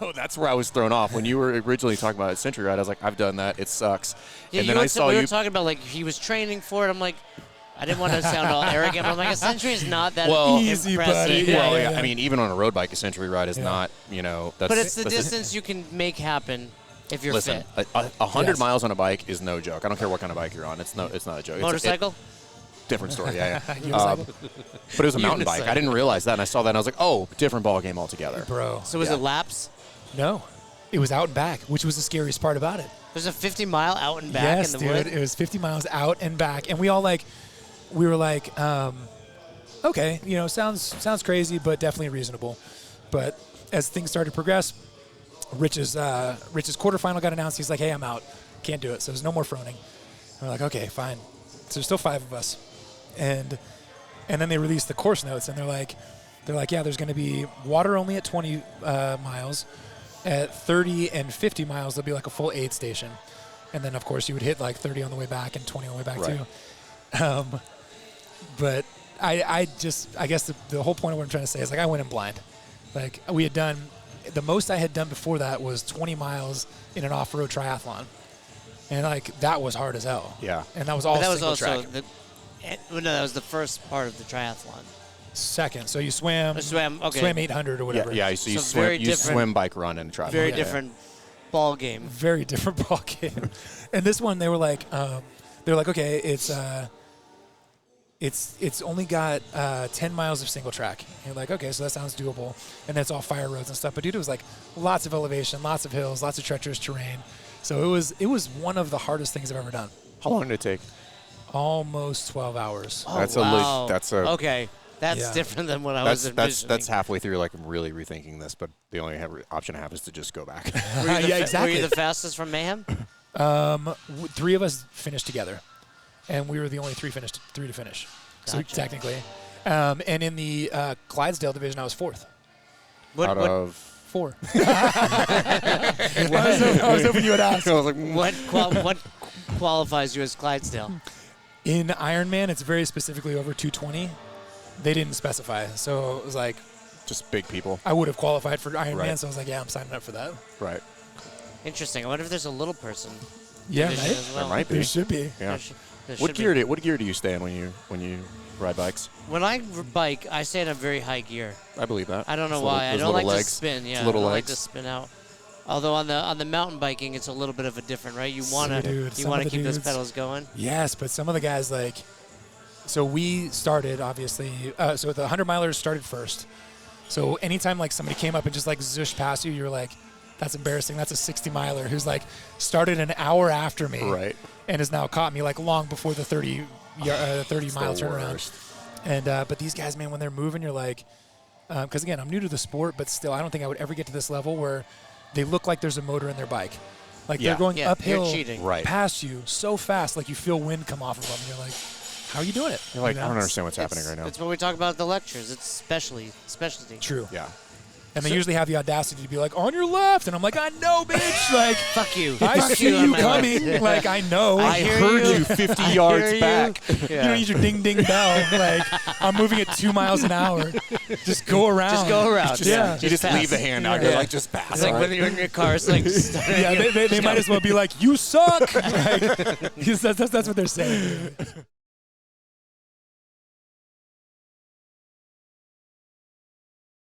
So that's where I was thrown off. When you were originally talking about a century ride, I was like, I've done that. It sucks. Yeah, and then I saw we you. were talking about, like, he was training for it. I'm like, I didn't want to sound all arrogant, but I'm like, a century is not that Easy, impressive. buddy. Yeah. I mean, even on a road bike, a century ride is not, that's... But it's the distance you can make happen if you're Listen, fit. 100 miles on a bike is no joke. I don't care what kind of bike you're on. It's not a joke. Motorcycle? Different story, yeah. But it was a mountain bike. I didn't realize that, and I saw that, and I was like, oh, different ball game altogether. Bro. So was it laps? No. It was out and back, which was the scariest part about it. There's a 50-mile out and back in the dude, wood? It was 50 miles out and back. And we were like, okay, sounds crazy, but definitely reasonable. But as things started to progress, Rich's quarterfinal got announced. He's like, hey, I'm out. Can't do it. So there's no more froning. And we're like, okay, fine. So there's still 5 of us. And then they released the course notes, and they're like, yeah, there's going to be water only at 20 miles. At 30 and 50 miles, there'll be like a full aid station. And then, of course, you would hit like 30 on the way back and 20 on the way back, too. But I guess the whole point of what I'm trying to say is, like, I went in blind. Like, we had done, the most I had done before that was 20 miles in an off-road triathlon. And, like, that was hard as hell. Yeah. And that was all single track. That was the first part of the triathlon. Second. So you swam. Swam 800 or whatever. Yeah, so you swim, bike, run, and triathlon. Very different ball game. Very different ball game. And this one, they were like, okay, it's only got 10 miles of single track. And you're like, okay, so that sounds doable. And then it's all fire roads and stuff. But dude, it was like lots of elevation, lots of hills, lots of treacherous terrain. So it was one of the hardest things I've ever done. How long did it take? Almost 12 hours. Oh, wow. Okay. That's Yeah. different than what I was envisioning. That's halfway through. Like, I'm really rethinking this, but the only option I have is to just go back. Yeah, exactly. Were you the fastest from Mayhem? 3 of us finished together, and we were the only 3 to finish. So Gotcha. technically, and in the Clydesdale division, I was 4th. Out of 4. I was hoping you would ask. I was like, What qualifies you as Clydesdale? In Ironman, it's very specifically over 220. They didn't specify, so it was like just big people. I would have qualified for Ironman, Right. so I was like, yeah, I'm signing up for that. Right. Interesting. I wonder if there's a little person. Yeah, division right? as well. There might be. There should be. Yeah. There What should gear be. do you stay in when you ride bikes? When I bike, I stay in a very high gear. I believe that. I don't know Those why. I those don't little like legs. to spin. Yeah, Little I don't like legs. to spin out. Although on the mountain biking, it's a little bit of a different, right? You want to some of the keep those dudes- pedals going. Yes, but some of the guys, like, so we started, obviously, so the 100 milers started first. So anytime, like, somebody came up and just, like, zoosh past you, you're like, that's embarrassing. That's a 60 miler who's, like, started an hour after me. Right. And has now caught me, like, long before the 30 mile turnaround. worst. And, but these guys, man, when they're moving, you're like, because, again, I'm new to the sport, but still, I don't think I would ever get to this level where they look like there's a motor in their bike. Like, they're going uphill you're cheating. Right. past you so fast, like, you feel wind come off of them. And you're like, how are you doing it? You're like, You I know? don't understand what's happening right now. It's what we talk about at the lectures. It's specialty. True. Yeah. And they usually have the audacity to be like, on your left. And I'm like, I know, bitch. Like, Fuck you. I Fuck see on you my coming. left. Like, I know. I You hear Heard you. you 50 I yards hear you. back. don't need your ding ding bell. Like, I'm moving at 2 miles an hour. Just go around. Just go around. Just, yeah. You just pass. leave the hand out. Yeah. You're like, just pass. It's like when you're in your car. It's like Yeah, they might as well be like, you suck. Like, that's what they're saying.